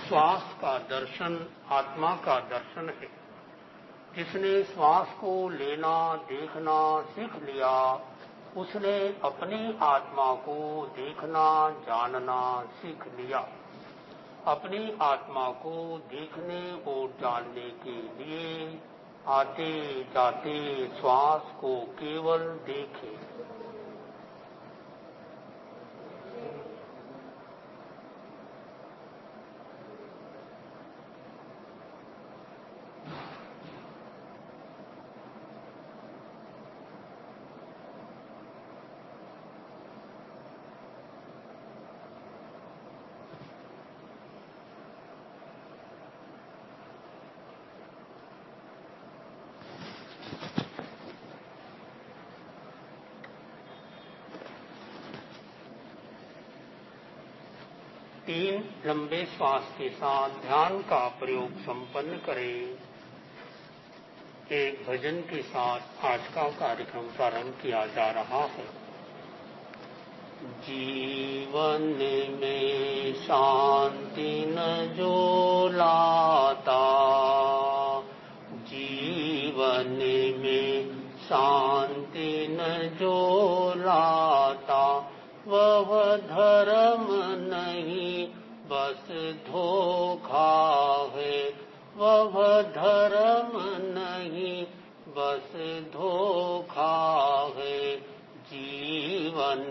श्वास का दर्शन आत्मा का दर्शन है। जिसने श्वास को लेना देखना सीख लिया, उसने अपनी आत्मा को देखना जानना सीख लिया। अपनी आत्मा को देखने और जानने के लिए आते जाते श्वास को केवल देखें। तीन लंबे श्वास के साथ ध्यान का प्रयोग संपन्न करें। एक भजन के साथ आज का कार्यक्रम प्रारंभ किया जा रहा है। जीवन में शांति न जो लाता, जीवन में शांति न जो लाता, वह धर्म नहीं बस धोखा है। वह धर्म नहीं बस धोखा है। जीवन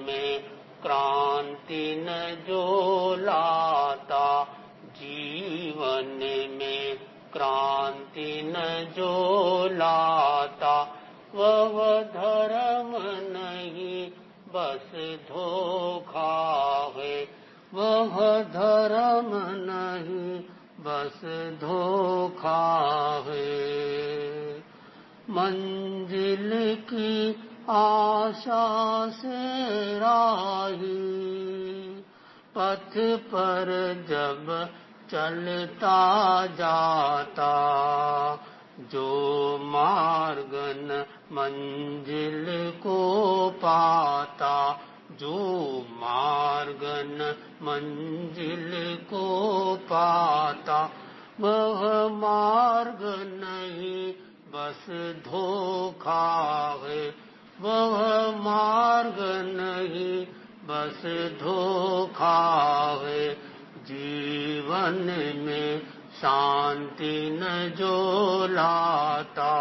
में क्रांति न जो लाता, जीवन में क्रांति न जो लाता, वह धर्म नहीं बस धोखा है। वह धर्म नहीं बस धोखा है। मंजिल की आशा से राही पथ पर जब चलता जाता, जो मार्ग न मंजिल को पाता, जो मार्ग न मंजिल को पाता, वह मार्ग नहीं बस धोखा है। वह मार्ग नहीं बस धोखा है। जीवन में शांति न जो लाता,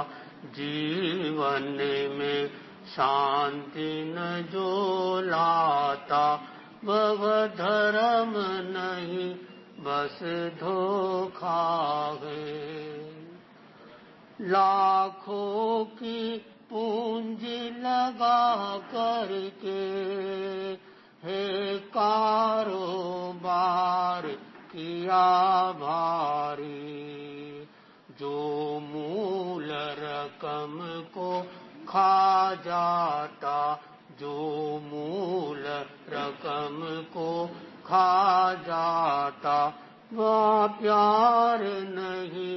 जीवन में शांति न जो लाता, वह धर्म नहीं बस धोखा है। लाखों की पूंजी लगा करके है कारोबार किया भारी, जो मूल रकम को खा जाता, जो मूल रकम को खा जाता, वह प्यार नहीं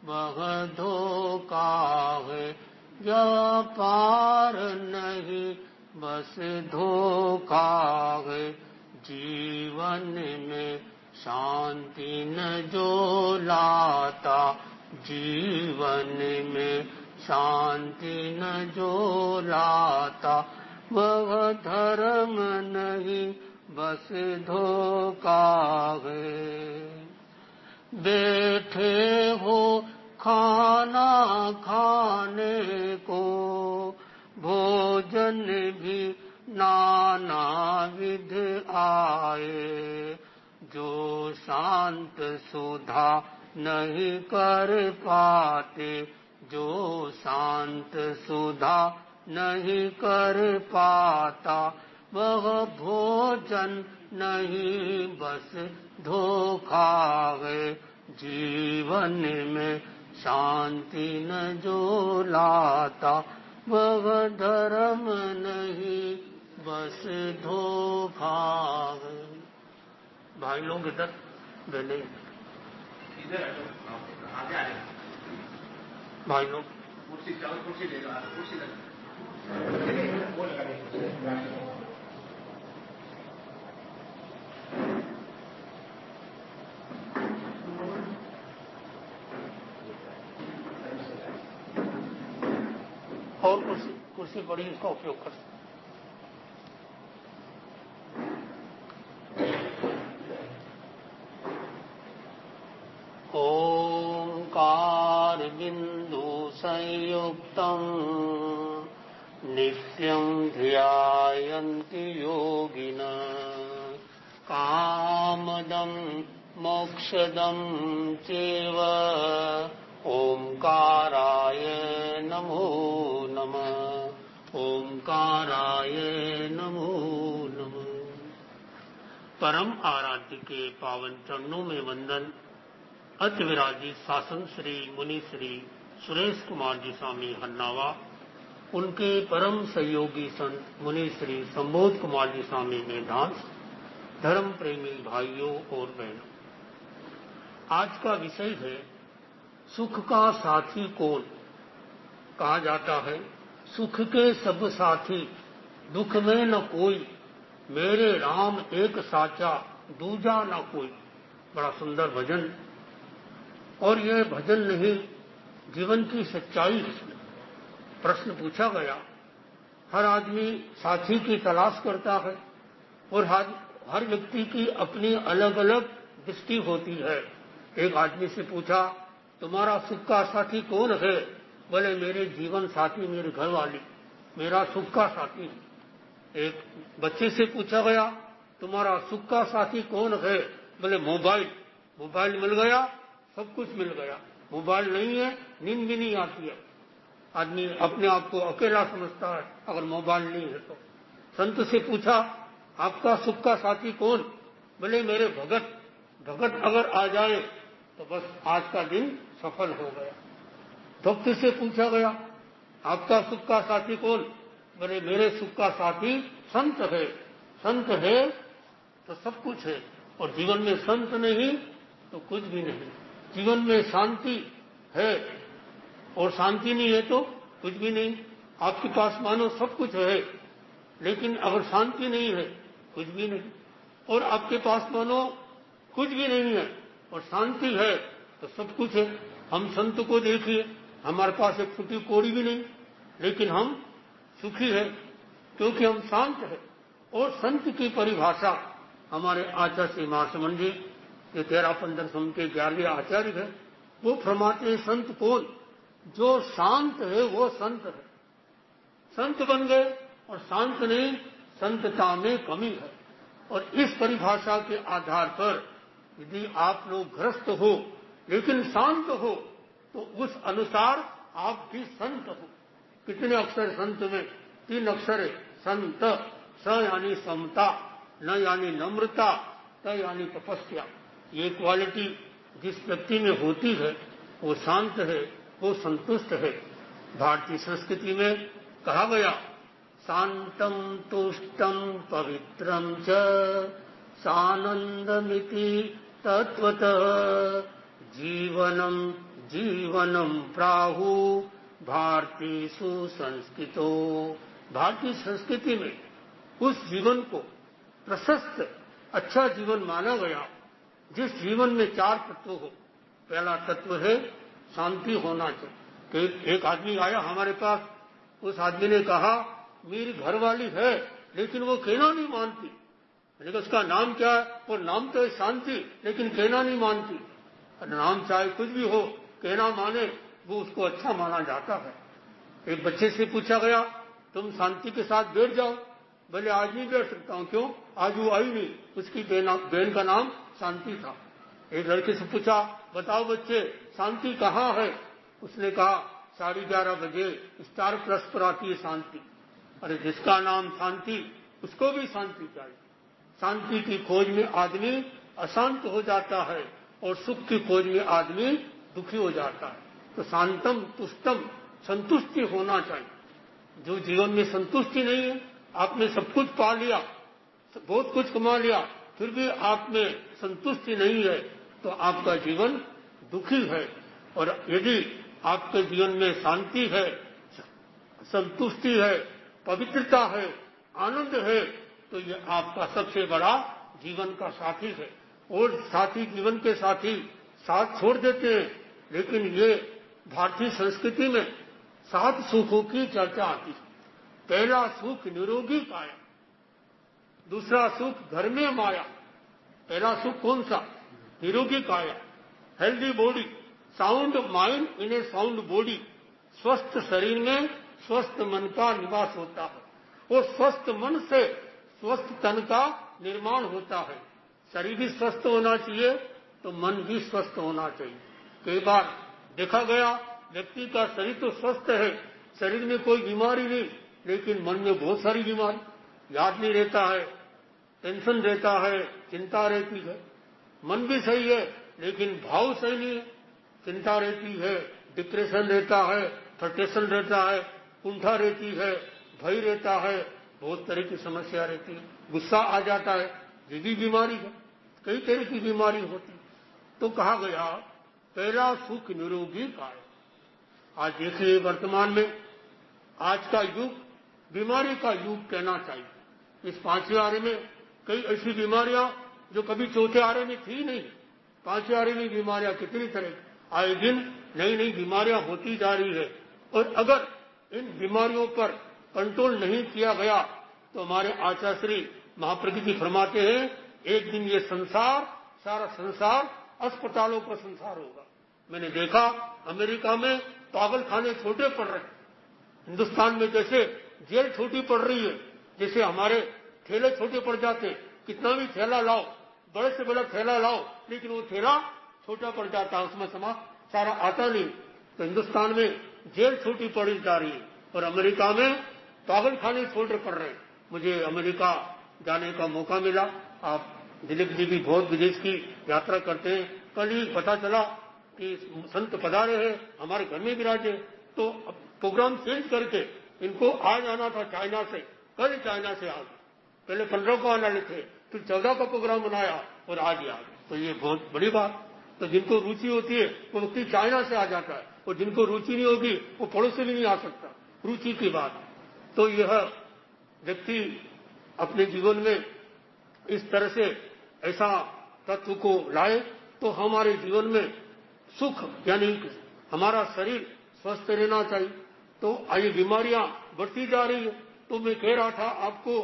वह धोखा है। यह पार नहीं बस धोखा है। जीवन में शांति न जो लाता, जीवन में शांति न जो लाता, वह धर्म नहीं बस धोखा है। बैठे हो खाना खाने को, भोजन भी नाना विध आए, जो शांत सुधा नहीं कर पाते, जो शांत सुधा नहीं कर पाता, वह भोजन नहीं बस धोखा है। जीवन में शांति न जो लाता, वह धर्म नहीं बस धोखा है। भाई लोग इधर बहने इधर आगे आए भाई लोग कुर्सी ले लो, कुर्सी ले लो। और कुर्सी पड़ी, इसका उपयोग कर सकते। ओंकार बिंदु संयुक्तम नित्यं ध्यायन्ति योगिनः कामदं मोक्षदं चैव ओंकाराय नमो नमः। ओंकाराय नमो नमः। परम आराध्य के पावन चरणों में वंदन। अति विराजित शासन श्री मुनि श्री सुरेश कुमार जी स्वामी हन्नावा, उनके परम सहयोगी संत मुनि श्री संबोध कुमार जी स्वामी मेधांश, धर्म प्रेमी भाइयों और बहनों, आज का विषय है सुख का साथी कौन। कहा जाता है सुख के सब साथी, दुख में न कोई, मेरे राम एक साचा, दूजा न कोई। बड़ा सुंदर भजन, और यह भजन नहीं, जीवन की सच्चाई है। प्रश्न पूछा गया, हर आदमी साथी की तलाश करता है और हर व्यक्ति की अपनी अलग अलग दृष्टि होती है। एक आदमी से पूछा, तुम्हारा सुख का साथी कौन है? बोले मेरे जीवन साथी, मेरे घर वाली मेरा सुख का साथी है। एक बच्चे से पूछा गया, तुम्हारा सुख का साथी कौन है? बोले मोबाइल मिल गया, सब कुछ मिल गया। मोबाइल नहीं है, नींद भी नहीं आती है। आदमी अपने आप को अकेला समझता है अगर मोबाइल नहीं है तो। संत से पूछा, आपका सुख का साथी कौन? बोले मेरे भगत अगर आ जाए तो बस आज का दिन सफल हो गया। भक्त से पूछा गया, आपका सुख का साथी कौन? बोले मेरे सुख का साथी संत है। संत है तो सब कुछ है, और जीवन में संत नहीं तो कुछ भी नहीं। जीवन में शांति है और शांति नहीं है तो कुछ भी नहीं। आपके पास मानो सब कुछ है, लेकिन अगर शांति नहीं है कुछ भी नहीं। और आपके पास मानो कुछ भी नहीं है और शांति है तो सब कुछ है। हम संत को देखिए, हमारे पास एक फूटी कोड़ी भी नहीं, लेकिन हम सुखी है क्योंकि हम शांत है। और संत की परिभाषा हमारे आचार्य श्री महासमन जी, ये 13-15 सम के 11वें आचार्य है, वो फरमाते हैं संत कौन? जो शांत है वो संत है। संत बन गए और शांत नहीं, संतता में कमी है। और इस परिभाषा के आधार पर यदि आप लोग ग्रस्त हो लेकिन शांत हो तो उस अनुसार आप भी संत हो। कितने अक्षर संत में? 3 अक्षर है। संत, स यानी समता, न यानी नम्रता, त यानी तपस्या। ये क्वालिटी जिस व्यक्ति में होती है वो शांत है, वो संतुष्ट है। भारतीय संस्कृति में कहा गया, शांतम तुष्टम पवित्रम च सानंदमिति तत्वतः जीवनम प्राहु भारतीय सुसंस्कृतो। भारतीय संस्कृति में उस जीवन को प्रशस्त अच्छा जीवन माना गया जिस जीवन में 4 तत्व हो। पहला तत्व है शांति होना चाहिए। एक आदमी आया हमारे पास, उस आदमी ने कहा मेरी घरवाली है लेकिन वो कहना नहीं मानती। मैंने उसका नाम क्या है? वो नाम तो है शांति, लेकिन कहना नहीं मानती। नाम चाहे कुछ भी हो, कहना माने वो उसको अच्छा माना जाता है। एक बच्चे से पूछा गया, तुम शांति के साथ बैठ जाओ। बोले आज नहीं बैठ सकता हूं। क्यों? आज वो आई नहीं, उसकी बहन का नाम शांति था। एक लड़के से पूछा, बताओ बच्चे शांति कहाँ है? उसने कहा 11:30 बजे स्टार प्लस पर आती है शांति। अरे जिसका नाम शांति उसको भी शांति चाहिए। शांति की खोज में आदमी अशांत हो जाता है और सुख की खोज में आदमी दुखी हो जाता है। तो शांतम तुष्टम, संतुष्टि होना चाहिए। जो जीवन में संतुष्टि नहीं है, आपने सब कुछ पा लिया, बहुत कुछ कमा लिया, फिर भी आप में संतुष्टि नहीं है तो आपका जीवन दुखी है। और यदि आपके जीवन में शांति है, संतुष्टि है, पवित्रता है, आनंद है, तो ये आपका सबसे बड़ा जीवन का साथी है। और साथी, जीवन के साथी साथ छोड़ देते हैं, लेकिन ये भारतीय संस्कृति में 7 सुखों की चर्चा आती है। पहला सुख निरोगी काया, दूसरा सुख घर में माया। पहला सुख कौन सा? निरोगी काया, healthy body, sound mind in A sound body. स्वस्थ शरीर में स्वस्थ मन का निवास होता है और स्वस्थ मन से स्वस्थ तन का निर्माण होता है। शरीर भी स्वस्थ होना चाहिए तो मन भी स्वस्थ होना चाहिए। कई बार देखा गया व्यक्ति का शरीर तो स्वस्थ है, शरीर में कोई बीमारी नहीं, लेकिन मन में बहुत सारी बीमारी, याद नहीं रहता है, टेंशन रहता है, चिंता रहती है। मन भी सही है लेकिन भाव सही नहीं है, चिंता रहती है, डिप्रेशन रहता है, फ्रस्ट्रेशन रहता है, कुंठा रहती है, भय रहता है, बहुत तरह की समस्या रहती है, गुस्सा आ जाता है, ये भी बीमारी है। कई तरह की बीमारी होती है। तो कहा गया पहला सुख निरोगी काया। आज देखिए वर्तमान में आज का युग बीमारी का युग कहना चाहिए। इस 5वें आरे में कई ऐसी बीमारियां जो कभी 4थे आरे में थी नहीं। 5वें आरे में बीमारियां कितनी तरह, आए दिन नई नई बीमारियां होती जा रही है। और अगर इन बीमारियों पर कंट्रोल नहीं किया गया तो हमारे आचार्य श्री महाप्रज्ञ जी फरमाते हैं एक दिन ये संसार, सारा संसार अस्पतालों का संसार होगा। मैंने देखा अमेरिका में पागल खाने छोटे पड़ रहे हैं, हिंदुस्तान में जैसे जेल छोटी पड़ रही है, जैसे हमारे ठेले छोटे पड़ जाते। कितना भी थैला लाओ, बड़े से बड़ा थैला लाओ, लेकिन वो थैला छोटा पड़ जाता है, उसमें सारा आता नहीं। तो हिंदुस्तान में जेल छोटी पड़ी जा रही है और अमेरिका में पागल खाने छोटे पड़ रहे हैं। मुझे अमेरिका जाने का मौका मिला। आप दिलीप जी भी बहुत विदेश की यात्रा करते हैं। कल ही पता चला कि संत पधारे हैं, हमारे घर में विराजे। तो प्रोग्राम चेंज करके इनको आज आना था चाइना से, कल चाइना से आ गए। पहले 15 को आना थे, फिर 14 का प्रोग्राम बनाया और आज ही आ गए। तो ये बहुत बड़ी बात। तो जिनको रुचि होती है वो व्यक्ति चाइना से आ जाता है, और जिनको रुचि नहीं होगी वो पड़ोस से भी नहीं आ सकता। रुचि की बात। तो यह व्यक्ति अपने जीवन में इस तरह से ऐसा तत्व को लाए तो हमारे जीवन में सुख, यानी हमारा शरीर स्वस्थ रहना चाहिए। तो ये बीमारियां बढ़ती जा रही है। तो मैं कह रहा था आपको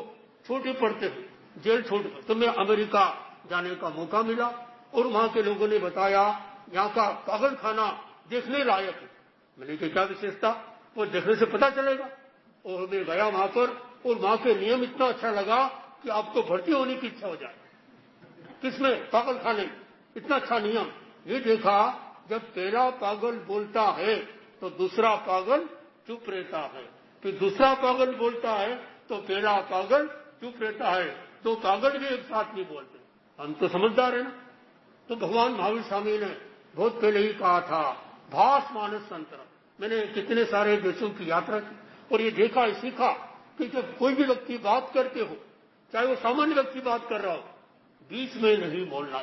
छोटे पड़ते हैं, जेल छोड़, तो मैं अमेरिका जाने का मौका मिला और वहां के लोगों ने बताया यहाँ का पागल खाना देखने लायक है। मैंने कहा क्या विशेषता? वो देखने से पता चलेगा। और मैं गया वहां पर और वहां के नियम इतना अच्छा लगा कि आपको भर्ती होने की इच्छा हो जाए। किसमें? पागल खाने। इतना अच्छा नियम। ये देखा जब पहला पागल बोलता है तो दूसरा पागल चुप रहता है, फिर दूसरा पागल बोलता है तो पहला पागल चुप रहता है। तो पागल भी एक साथ नहीं बोलते। हम तो समझदार है ना। तो भगवान महावीर स्वामी ने बहुत पहले ही कहा था भास मानस संतरम। मैंने कितने सारे देशों की यात्रा की और ये देखा, सीखा कि जब कोई भी व्यक्ति बात करते हो, चाहे वो सामान्य व्यक्ति बात कर रहा हो, बीच में नहीं बोलना।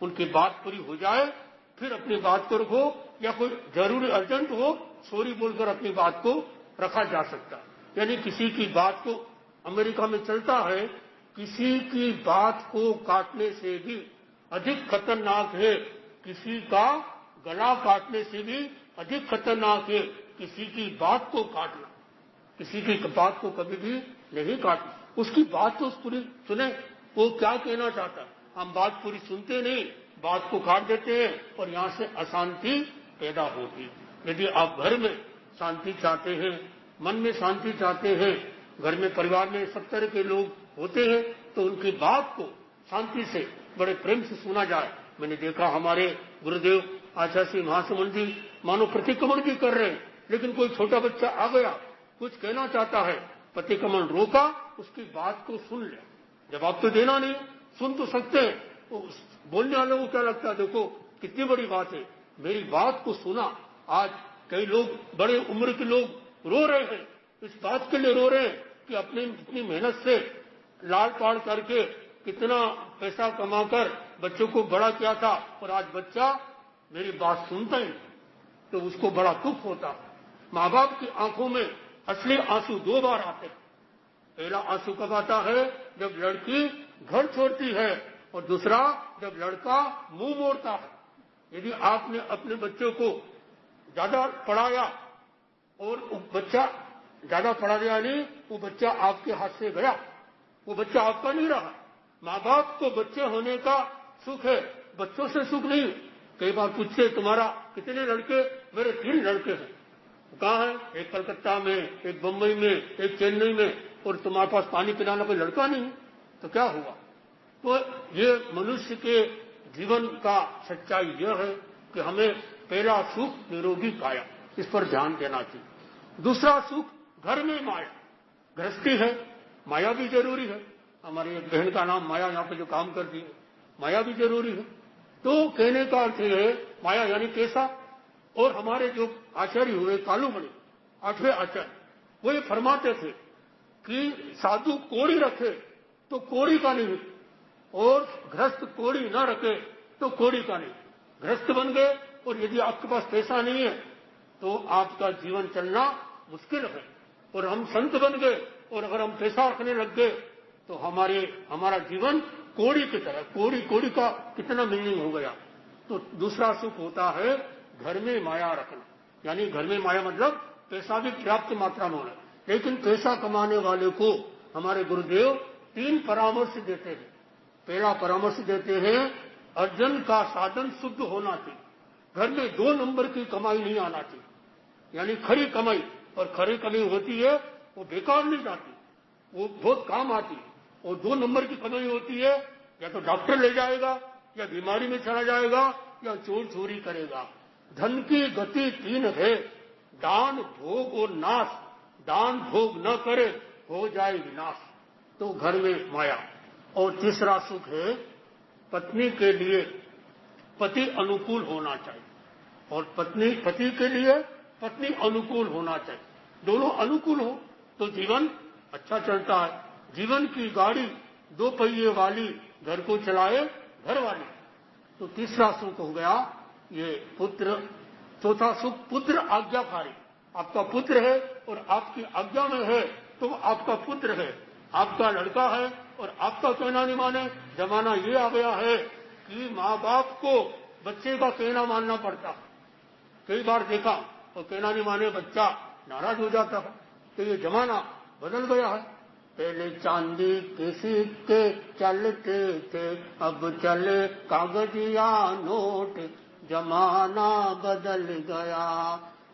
उनकी बात पूरी हो जाए फिर अपनी बात को रखो, या कोई जरूरी अर्जेंट हो सॉरी बोलकर अपनी बात को रखा जा सकता। यानी किसी की बात को, अमेरिका में चलता है, किसी की बात को काटने से भी अधिक खतरनाक है किसी का गला काटने से भी अधिक खतरनाक है किसी की बात को काटना। किसी की बात को कभी भी नहीं काटना, उसकी बात तो पूरी सुने, वो क्या कहना चाहता है। हम बात पूरी सुनते नहीं, बात को काट देते हैं और यहां से अशांति पैदा होती। यदि आप घर में शांति चाहते हैं, मन में शांति चाहते हैं, घर में परिवार में सब तरह के लोग होते हैं, तो उनकी बात को शांति से बड़े प्रेम से सुना जाए। मैंने देखा हमारे गुरुदेव आचार्य श्री महासमन जी मानो प्रतिक्रमण भी कर रहे हैं, लेकिन कोई छोटा बच्चा आ गया, कुछ कहना चाहता है, प्रतिक्रमण रोका, उसकी बात को सुन ले। जवाब तो देना नहीं, सुन तो सकते हैं। बोलने वालों को क्या लगता है, देखो कितनी बड़ी बात है, मेरी बात को सुना। आज कई लोग, बड़े उम्र के लोग रो रहे हैं, इस बात के लिए रो रहे हैं कि अपने इतनी मेहनत से लाल पाड़ करके कितना पैसा कमाकर बच्चों को बड़ा किया था और आज बच्चा मेरी बात सुनता ही, तो उसको बड़ा दुख होता। माँ बाप की आंखों में असली आंसू 2 बार आते हैं। पहला आंसू कब आता है? जब लड़की घर छोड़ती है, और दूसरा जब लड़का मुंह मोड़ता है। यदि आपने अपने बच्चों को ज्यादा पढ़ाया और वो बच्चा ज्यादा पढ़ा गया नहीं, वो बच्चा आपके हाथ से गया, वो बच्चा आपका नहीं रहा। माँ बाप को बच्चे होने का सुख है, बच्चों से सुख नहीं। कई बार पूछते तुम्हारा कितने लड़के? मेरे 3 लड़के हैं। कहाँ है? एक कलकत्ता में, एक बम्बई में, एक चेन्नई में, और तुम्हारे पास पानी पिलाना कोई लड़का नहीं, तो क्या हुआ? तो ये मनुष्य के जीवन का सच्चाई यह है कि हमें पहला सुख निरोगी काया, इस पर ध्यान देना चाहिए। दूसरा सुख घर में माया, गृहस्थी है, माया भी जरूरी है। हमारी एक बहन का नाम माया, यहाँ पे जो काम करती है, माया भी जरूरी है। तो कहने का अर्थ है माया यानी पैसा। और हमारे जो आचार्य हुए कालूमणि, 8वें आचार्य, वो ये फरमाते थे कि साधु कोड़ी रखे तो कोड़ी का नहीं, और गृहस्थ कोड़ी न रखे तो कोड़ी का नहीं। गृहस्थ बन गए और यदि आपके पास पैसा नहीं है तो आपका जीवन चलना मुश्किल है। और हम संत बन गए और अगर हम पैसा रखने लग गए तो हमारा जीवन कोड़ी की तरह, कोड़ी का कितना मीनिंग हो गया। तो दूसरा सुख होता है घर में माया रखना, यानी घर में माया मतलब पैसा भी पर्याप्त मात्रा में होना। लेकिन पैसा कमाने वाले को हमारे गुरुदेव 3 परामर्श देते हैं। पहला परामर्श देते हैं अर्जन का साधन शुद्ध होना चाहिए। घर में 2 नंबर की कमाई नहीं आना चाहिए, यानी खरी कमाई। और खरी कमाई होती है वो बेकार नहीं जाती, वो बहुत काम आती है। और 2 नंबर की कमाई होती है या तो डॉक्टर ले जाएगा, या बीमारी में चला जाएगा, या चोर चोरी करेगा। धन की गति 3 है, दान भोग और नाश। दान भोग न करे हो जाए विनाश। तो घर में माया। और तीसरा सुख है पत्नी के लिए पति अनुकूल होना चाहिए, और पति के लिए पत्नी अनुकूल होना चाहिए। दोनों अनुकूल हो तो जीवन अच्छा चलता है। जीवन की गाड़ी 2 पहिए वाली, घर को चलाए घर वाली। तो तीसरा सुख हो गया ये पुत्र। चौथा सुख पुत्र आज्ञाकारी। आपका पुत्र है और आपकी आज्ञा में है तो आपका पुत्र है, आपका लड़का है और आपका कहना नहीं माने। जमाना ये आ गया है कि माँ बाप को बच्चे का कहना मानना पड़ता। कई बार देखा और कहना नहीं माने बच्चा नाराज हो जाता है। तो ये जमाना बदल गया है। पहले चांदी के सिक्के चलते थे, अब चले कागजिया नोट। जमाना बदल गया।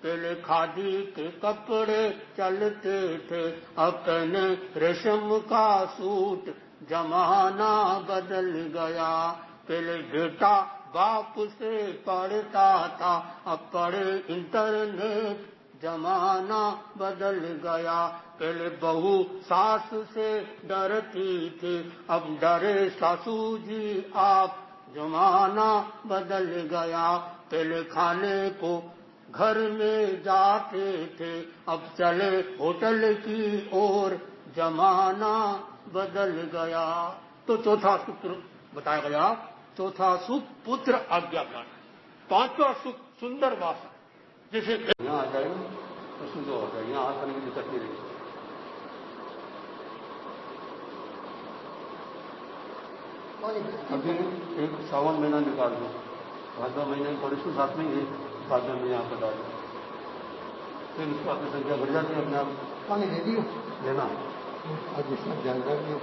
पहले खादी के कपड़े चलते थे, अब पहने रेशम का सूट। जमाना बदल गया। पहले बेटा बाप से पढ़ता था, अब पढ़े इंटरनेट। जमाना बदल गया। पहले बहू सास से डरती थी, अब डरे सासू जी आप। जमाना बदल गया। पहले खाने को घर में जाते थे, अब चले होटल की ओर। जमाना बदल गया। तो चौथा सूत्र बताया गया। चौथा सुख पुत्र आज्ञाकारी। 5वां सुख सुंदर वासा। जैसे यहाँ आ जाए तो सुंदर हो जाए, यहाँ आकर की दिक्कत नहीं रही। अभी एक सावन महीना निकाल दो, भादवा महीने परसों 7 में ही भादवा में यहाँ पर डाल दो, फिर उसको आपकी संख्या बढ़ जाती है अपने आप। पानी दे दियो लेना। आज जानकारी